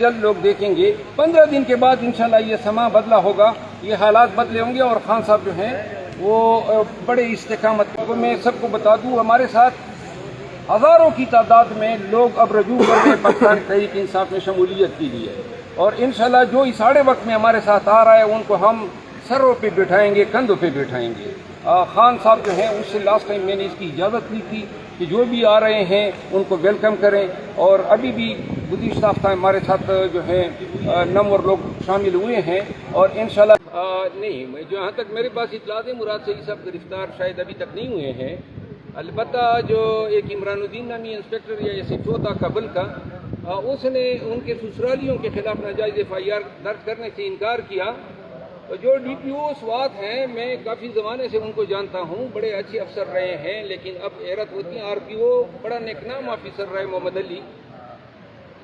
जल्द लोग देखेंगे। 15 दिन के बाद इंशाल्लाह ये समा बदला होगा, ये हालात बदले होंगे और खान साहब जो हैं वो बड़े इस्तेकामत को मैं सबको बता दूँ, हमारे साथ हज़ारों की तादाद में लोग अब रजू कर रहे हैं पाकिस्तान तहरीक इंसाफ में शमूलियत के लिए, और इंशाल्लाह जो इस आड़े वक्त में हमारे साथ आ रहा है उनको हम सरों पे बिठाएंगे, कंधों पे बिठाएंगे। खान साहब जो हैं उससे लास्ट टाइम मैंने इसकी इजाज़त ली थी कि जो भी आ रहे हैं उनको वेलकम करें, और अभी भी गुज़िश्ता हफ्ता हमारे साथ जो है नंबर लोग शामिल हुए हैं, और इंशाल्लाह नहीं, जहाँ तक मेरे पास इत्तलात है मुराद से ये सब गिरफ्तार शायद अभी तक नहीं हुए हैं। अलबत्ता जो एक इमरानुद्दीन नामी इंस्पेक्टर या SHO था काबुल का, उसने उनके ससुरालियों के खिलाफ नाजायज़ FIR दर्ज करने से इनकार किया। जो DPO स्वात हैं, मैं काफ़ी ज़माने से उनको जानता हूँ, बड़े अच्छे अफसर रहे हैं, लेकिन अब हैरत होती है RPO बड़ा नेकनाम ऑफिसर रहे मोहम्मद अली,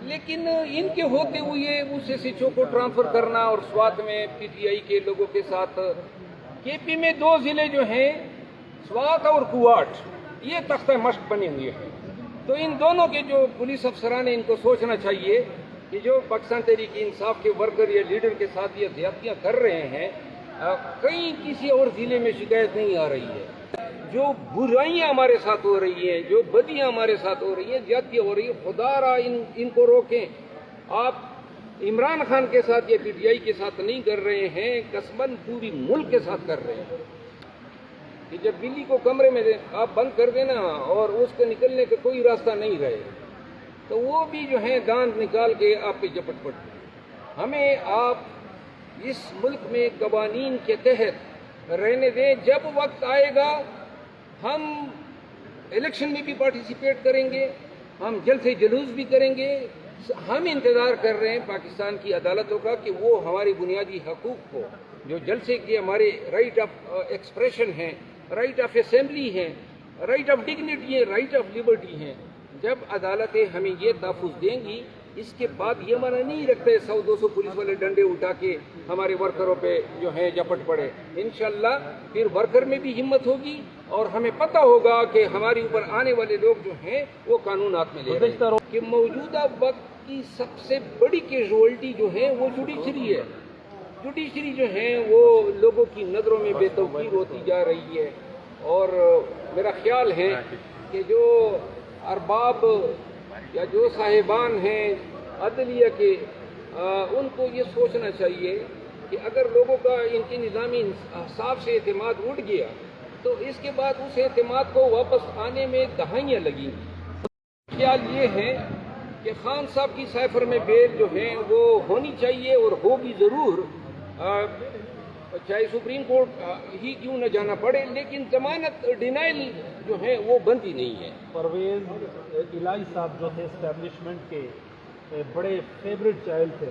लेकिन इनके होते हुए उस SHO को ट्रांसफ़र करना और स्वात में PTI के लोगों के साथ KP में 2 ज़िले जो हैं स्वात और कुवाट, ये तख्ते मश्क बने हुए हैं। तो इन दोनों के जो पुलिस अफसरान हैं इनको सोचना चाहिए कि जो पाकिस्तान तहरीक इंसाफ के वर्कर या लीडर के साथ ये ज़्यादतियाँ कर रहे हैं, कहीं किसी और ज़िले में शिकायत नहीं आ रही है। जो बुराइयाँ हमारे साथ हो रही हैं, जो बदियाँ हमारे साथ हो रही हैं, ज़्यादतियाँ हो रही हैं, खुदारा इनको रोकें। आप इमरान खान के साथ या PTI के साथ नहीं कर रहे हैं, कसमन पूरी मुल्क के साथ कर रहे हैं। कि जब बिल्ली को कमरे में आप बंद कर देना और उसके निकलने का कोई रास्ता नहीं रहे, तो वो भी जो है दांत निकाल के आप पे झपट पड़ती है। हमें आप इस मुल्क में कवानीन के तहत रहने दें। जब वक्त आएगा हम इलेक्शन में भी पार्टिसिपेट करेंगे, हम जल्द से जुलूस भी करेंगे। हम इंतज़ार कर रहे हैं पाकिस्तान की अदालतों का कि वो हमारी बुनियादी हकूक़ को, जो जलसे के हमारे राइट ऑफ एक्सप्रेशन हैं, राइट ऑफ असेंबली हैं, राइट ऑफ डिग्निटी है, राइट ऑफ लिबर्टी हैं, जब अदालतें हमें ये तहफ़्फ़ुज़ देंगी, इसके बाद ये माना नहीं रखते 100-200 पुलिस वाले डंडे उठा के हमारे वर्करों पे जो है झपट पड़े। इंशाल्लाह फिर वर्कर में भी हिम्मत होगी और हमें पता होगा कि हमारे ऊपर आने वाले लोग जो हैं वो कानून हाथ में ले रहे हैं। कि मौजूदा वक्त की सबसे बड़ी कैजुअल्टी जो है वो जुडिशरी है। जुडिशरी जो है वो लोगों की नज़रों में बेतौकीर होती जा रही है, और मेरा ख्याल है कि जो अरबाब या जो साहिबान हैं अदलिया के, उनको ये सोचना चाहिए कि अगर लोगों का इनके निज़ामी इंसाफ से एतमाद उठ गया तो इसके बाद उस एतमाद को वापस आने में दहाइयाँ लगेंगी। ख्याल ये है कि खान साहब की साइफर में बेल जो है वो होनी चाहिए और होगी ज़रूर, चाहे सुप्रीम कोर्ट ही क्यों न जाना पड़े, लेकिन जमानत डिनाइल जो है वो बनती नहीं है। परवेज़ इलाही साहब जो थे एस्टेब्लिशमेंट के बड़े फेवरेट चाइल्ड थे,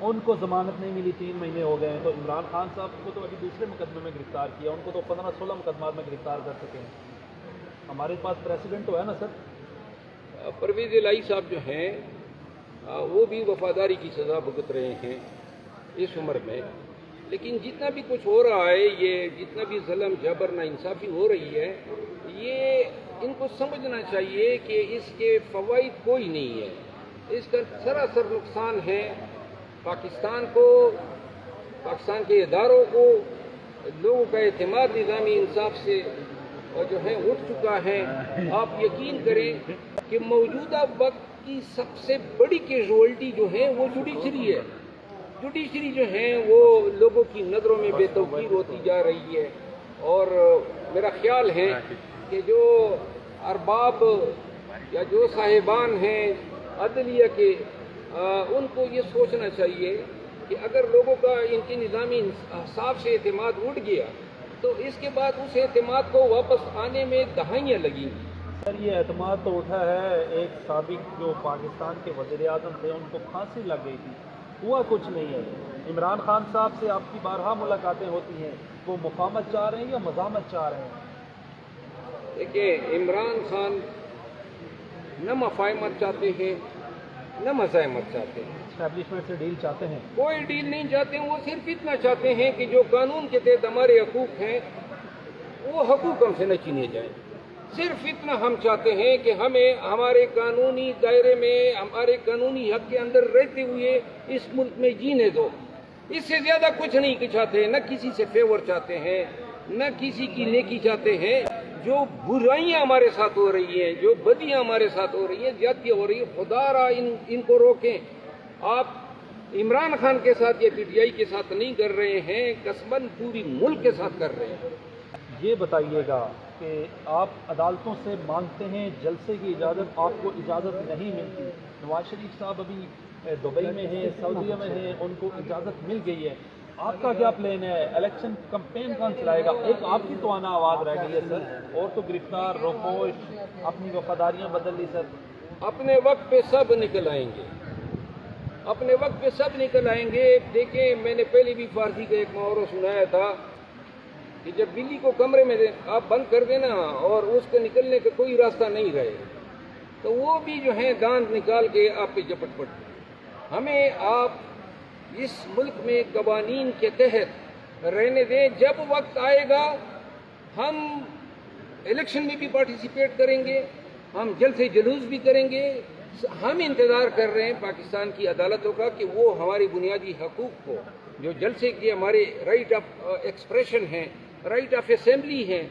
उनको जमानत नहीं मिली, 3 महीने हो गए हैं। तो इमरान खान साहब को तो अभी दूसरे मुकदमे में गिरफ्तार किया, उनको तो 15-16 मुकदमात में गिरफ्तार कर सके हैं। हमारे पास प्रेसिडेंट तो है ना सर। परवेज़ इलाही साहब जो हैं वो भी वफादारी की सज़ा भुगत रहे हैं इस उम्र में, लेकिन जितना भी कुछ हो रहा है, ये जितना भी ज़ुल्म जबर नाइंसाफ़ी हो रही है, ये इनको समझना चाहिए कि इसके फ़वाइद कोई नहीं है। इसका सरासर नुकसान है पाकिस्तान को, पाकिस्तान के इदारों को, लोगों का एतमाद निज़ामी इंसाफ से और जो है उठ चुका है। आप यकीन करें कि मौजूदा वक्त की सबसे बड़ी कैजुअल्टी जो है वो जुडिशरी है। जुडिशरी जो है वो लोगों की नज़रों में बेतौकीर होती जा रही है, और मेरा ख्याल है कि जो अरबाब या जो साहिबान हैं अदलिया के, उनको ये सोचना चाहिए कि अगर लोगों का इनके निज़ामी इंसाफ से एतमाद उठ गया तो इसके बाद उस एतमाद को वापस आने में दहाइयाँ लगेंगी। सर ये एतमाद तो उठा है, एक साबिक जो पाकिस्तान के वज़ीर-ए-आज़म थे उनको फांसी लग गई थी, हुआ कुछ नहीं है। इमरान खान साहब से आपकी बारहा मुलाकातें होती हैं, वो मुफाहमत चाह रहे हैं या मज़ामत चाह रहे हैं? देखिए, इमरान खान न मफाहमत चाहते हैं न मज़ामत चाहते हैं। एस्टैब्लिशमेंट से डील चाहते हैं? कोई डील नहीं चाहते हैं। वो सिर्फ इतना चाहते हैं कि जो कानून के तहत हमारे हकूक़ हैं वो हकूक़ हमसे न छीने जाएं। صرف اتنا ہم چاہتے ہیں کہ ہمیں ہمارے قانونی دائرے میں ہمارے قانونی حق کے اندر رہتے ہوئے اس ملک میں جینے دو. اس سے زیادہ کچھ نہیں چاہتے، نہ کسی سے فیور چاہتے ہیں، نہ کسی کی نیکی چاہتے ہیں. جو برائیاں ہمارے ساتھ ہو رہی ہیں، جو بدیاں ہمارے ساتھ ہو رہی ہیں، زیادتیاں ہو رہی ہیں، خدا را ان کو روکیں. آپ عمران خان کے ساتھ یا پی ٹی آئی کے ساتھ نہیں کر رہے ہیں، قسماً پوری ملک کے ساتھ کر رہے ہیں. یہ بتائیے گا کہ آپ عدالتوں سے مانگتے ہیں جلسے کی اجازت، آپ کو اجازت نہیں ملتی. نواز شریف صاحب ابھی دبئی میں ہیں، سعودیہ میں ہیں، ان کو اجازت مل گئی ہے. آپ کا کیا پلان ہے؟ الیکشن کمپین کون چلائے گا؟ ایک آپ کی تو آنا آواز رہ گئی ہے سر، اور تو گرفتار، روپوش، اپنی وفاداریاں بدل لی سر. اپنے وقت پہ سب نکل آئیں گے، اپنے وقت پہ سب نکل آئیں گے. دیکھیں، میں نے پہلے بھی فارسی کا ایک محاورہ سنایا تھا کہ جب بلی کو کمرے میں آپ بند کر دینا اور اس کے نکلنے کا کوئی راستہ نہیں رہے تو وہ بھی جو ہے دانت نکال کے آپ پہ جپٹ پڑتے. ہمیں آپ اس ملک میں قوانین کے تحت رہنے دیں. جب وقت آئے گا ہم الیکشن میں بھی پارٹیسپیٹ کریں گے، ہم جلسے جلوس بھی کریں گے. ہم انتظار کر رہے ہیں پاکستان کی عدالتوں کا کہ وہ ہماری بنیادی حقوق کو، جو جلسے کے ہمارے رائٹ آف ایکسپریشن ہیں، رائٹ آف اسمبلی ہیں،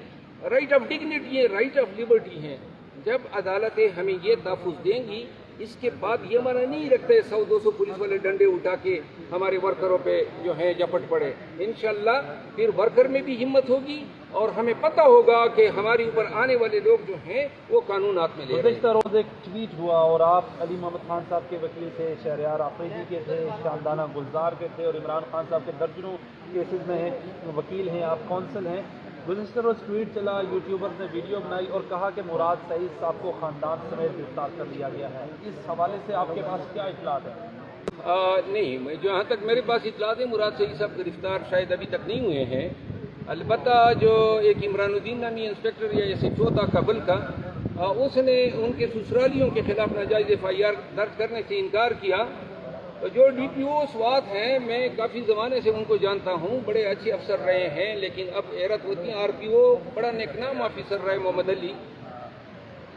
رائٹ آف ڈگنیٹی ہیں، رائٹ آف لبرٹی ہیں، جب عدالتیں ہمیں یہ تحفظ دیں گی، اس کے بعد یہ معنی نہیں رکھتے 100-200 پولیس والے ڈنڈے اٹھا کے ہمارے ورکروں پہ جو ہے جپٹ پڑے. انشاءاللہ پھر ورکر میں بھی ہمت ہوگی اور ہمیں پتہ ہوگا کہ ہمارے اوپر آنے والے لوگ جو ہیں وہ قانونات میں لے رہے ہیں. گزشتہ روز ایک ٹویٹ ہوا اور آپ علی محمد خان صاحب کے وکیل تھے، شہریار آفریدی کے تھے، شاندانہ گلزار کے تھے، اور عمران خان صاحب کے درجنوں کیسز میں ہیں، وکیل ہیں، آپ کونسل ہیں. گزشتہ روز ٹویٹ چلا، یوٹیوبر نے ویڈیو بنائی اور کہا کہ مراد سعید صاحب کو خاندان سمیت گرفتار کر لیا گیا ہے. اس حوالے سے آپ کے پاس کیا اطلاعات ہیں؟ نہیں، جہاں تک میرے پاس اطلاعات ہے مراد سعید صاحب گرفتار شاید ابھی تک نہیں ہوئے ہیں. البتہ جو ایک عمران الدین نامی انسپیکٹر یا ایسے چوتھا قبل کا، اس نے ان کے سسرالیوں کے خلاف ناجائز FIR درج کرنے سے انکار کیا. جو DPO سوات ہیں، میں کافی زمانے سے ان کو جانتا ہوں، بڑے اچھے افسر رہے ہیں، لیکن اب حیرت ہوتی ہے RPO بڑا نیکنام آفیسر رہے محمد علی،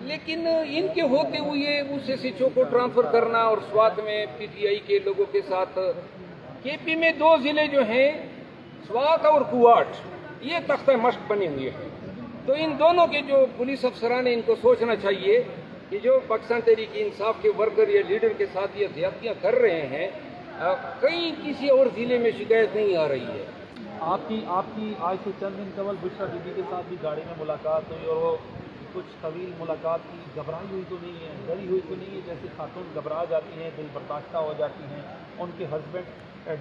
لیکن ان کے ہوتے ہوئے اس SHO کو ٹرانسفر کرنا اور سوات میں PTI کے لوگوں کے ساتھ. KP میں 2 ضلع جو ہیں سوات اور کوٹ، یہ تختہ مشق بنے ہوئے ہیں. تو ان دونوں کے جو پولیس افسران ہیں ان کو سوچنا چاہیے کہ جو پاکستان تحریک انصاف کے ورکر یا لیڈر کے ساتھ یہ زیادتیاں کر رہے ہیں، کہیں کسی اور ضلع میں شکایت نہیں آ رہی ہے. آپ کی آج سے چند دن قبل بشرا بی بی کے ساتھ بھی گاڑی میں ملاقات ہوئی اور وہ کچھ طویل ملاقات کی. گھبرائی ہوئی تو نہیں ہے، ڈری ہوئی تو نہیں ہے جیسے خاتون گھبرا جاتی ہیں، دل برداشتہ ہو جاتی ہیں؟ ان کے ہسبینڈ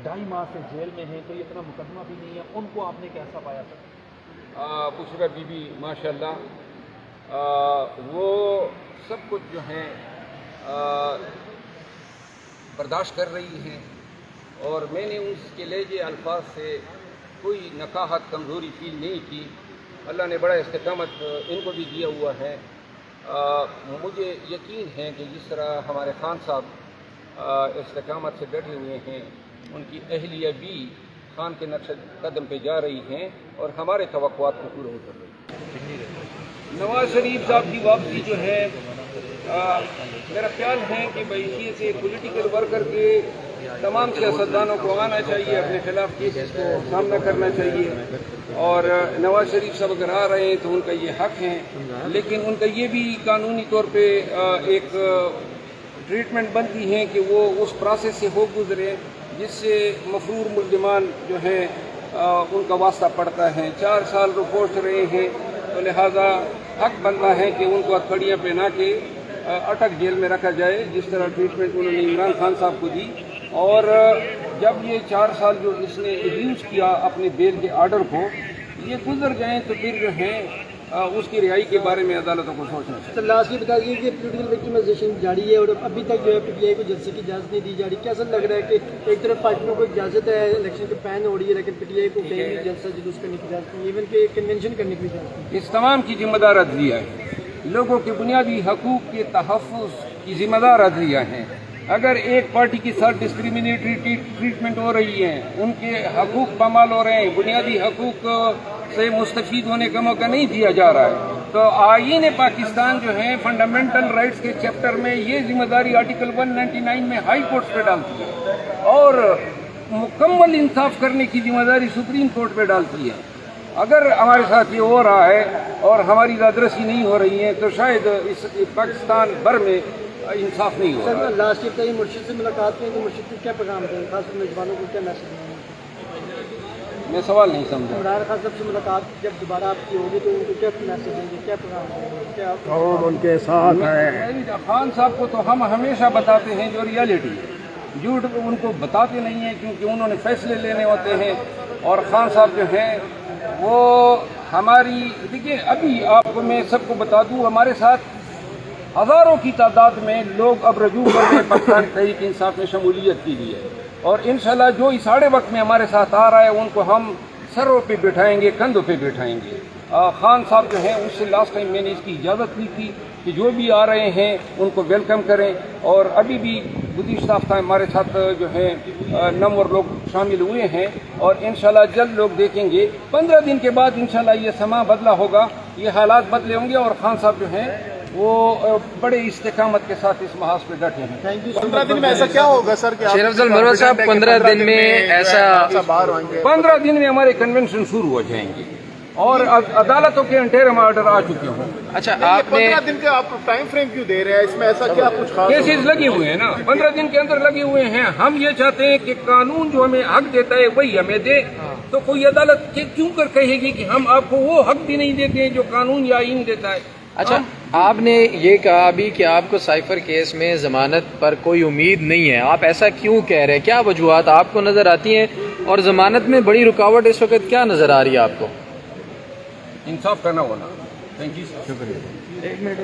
2.5 ماہ سے جیل میں ہیں، کوئی اتنا مقدمہ بھی نہیں ہے، ان کو آپ نے کیسا پایا تھا؟ بشرا بی بی ماشاءاللہ وہ سب کچھ جو ہیں برداشت کر رہی ہیں، اور میں نے اس کے لہجے الفاظ سے کوئی نقاہت کمزوری فیل نہیں کی. اللہ نے بڑا استقامت ان کو بھی دیا ہوا ہے. مجھے یقین ہے کہ جس طرح ہمارے خان صاحب استقامت سے ڈٹے ہوئے ہیں، ان کی اہلیہ بھی خان کے نقش قدم پہ جا رہی ہیں اور ہمارے توقعات کو پورا کر رہی ہیں. نواز شریف صاحب کی واپسی جو ہے، میرا خیال ہے کہ بحیثیت سے پولیٹیکل ورکر کے تمام سیاستدانوں کو آنا چاہیے، اپنے خلاف کیسز کو سامنا کرنا چاہیے. اور نواز شریف صاحب اگر آ رہے ہیں تو ان کا یہ حق ہے، لیکن ان کا یہ بھی قانونی طور پہ ایک ٹریٹمنٹ بنتی ہے کہ وہ اس پروسیس سے ہو گزرے جس سے مفرور ملزمان جو ہیں ان کا واسطہ پڑتا ہے. 4 سال رپورٹ رہے ہیں، تو لہٰذا حق بنتا ہے کہ ان کو ہتھکڑیاں پہنا کے اٹک جیل میں رکھا جائے، جس طرح ٹریٹمنٹ انہوں نے عمران خان صاحب کو دی. اور جب یہ 4 سال جو اس نے ریڈیوس کیا اپنے بیل کے آرڈر کو، یہ گزر جائیں تو پھر جو ہے اس کی رہائی کے بارے میں عدالتوں کو سوچنا چاہیے. سر لاسٹ یہ بتا دیجیے کہ پولیٹیکل وکٹمائزیشن جاری ہے اور ابھی تک جو ہے PTI کو جلسے کی اجازت نہیں دی جا رہی. کیسا لگ رہا ہے کہ ایک طرف پارٹیوں کو اجازت ہے، الیکشن کے پین ہو رہی ہے، لیکن PTI کو کہیں بھی جلسہ جلوس کرنے کی اجازت نہیں، ایون کہ کنونشن کرنے کی اجازت نہیں. اس تمام کی ذمہ دار عدلیہ ہے، لوگوں کے بنیادی حقوق کے تحفظ کی ذمہ دار عدلیہ ہیں. اگر ایک پارٹی کے ساتھ ڈسکریمنیٹری ٹریٹمنٹ ہو رہی ہے، ان کے حقوق پامال ہو رہے ہیں، بنیادی حقوق سے مستفید ہونے کا موقع نہیں دیا جا رہا ہے، तो आईन पाकिस्तान जो है फंडामेंटल राइट्स के चैप्टर में ये जिम्मेदारी आर्टिकल 199 में हाई कोर्ट पे डालती है और मुकम्मल इंसाफ करने की जिम्मेदारी सुप्रीम कोर्ट पे डालती है। अगर हमारे साथ ये हो रहा है और हमारी रादरसी नहीं हो रही है तो शायद इस पाकिस्तान भर में इंसाफ नहीं हो रहा। सर लास्ट ईयर कहीं मुर्शिद से मुलाकात में, तो मुर्शिद को क्या पैगाम दें, खास मेजबानों को क्या मैसेज दें? मैं सवाल नहीं समझा। इमरान खान साहब से मुलाकात जब दोबारा आपकी होगी तो उनको क्या मैसेज देंगे, क्या पैगाम देंगे, क्या कौन उनके साथ है? खान साहब को तो हम हमेशा बताते हैं जो रियलिटी है, झूठ उनको बताते नहीं हैं क्योंकि उन्होंने फैसले लेने होते हैं। और खान साहब जो हैं वो हमारी, देखिए अभी आपको मैं सबको बता दूं, हमारे साथ हज़ारों की तादाद में लोग अब रजू कर रहे हैं पाकिस्तान तहरीक इंसाफ में शमूलियत के लिए। और इंशाल्लाह जो इस आड़े वक्त में हमारे साथ आ रहा है उनको हम सरों पे बिठाएंगे, कंधों पे बिठाएंगे। खान साहब जो हैं उससे लास्ट टाइम मैंने इसकी इजाज़त ली थी कि जो भी आ रहे हैं उनको वेलकम करें। और अभी भी गुज़िश्ता हफ्ता हमारे साथ जो है नंबर लोग शामिल हुए हैं और इंशाल्लाह जल्द लोग देखेंगे 15 दिन के बाद इंशाल्लाह ये समा बदला होगा, ये हालात बदले होंगे और खान साहब जो हैं वो बड़े इस्तेकामत के साथ इस महाज पे डटे हैं। Thank you. 15 दिन में ऐसा क्या होगा सर कि शेर अफजल मरवत साहब 15 दिन में ऐसा बाहर होंगे? 15 दिन में हमारे कन्वेंशन शुरू हो जाएंगे और अदालतों के इंटरिम ऑर्डर आ चुके हों। अच्छा, आपने आपने 15 दिन के आप टाइम फ्रेम क्यों दे रहे हैं? इसमें ऐसा क्या कुछ खास केसेस लगे हुए हैं ना, 15 दिन के अंदर लगे हुए हैं। हम ये चाहते हैं कि कानून जो हमें हक देता है वही हमें दे। तो कोई अदालत क्यों कर कहेगी कि हम आपको वो हक भी नहीं देते हैं जो कानून या आईन देता है। अच्छा, आपने ये कहा अभी कि आपको साइफर केस में जमानत पर कोई उम्मीद नहीं है, आप ऐसा क्यों कह रहे हैं? क्या वजूहात आपको नजर आती हैं और जमानत में बड़ी रुकावट इस वक्त क्या नजर आ रही है आपको? इंसाफ करना होना। थैंक यू, शुक्रिया। एक मिनट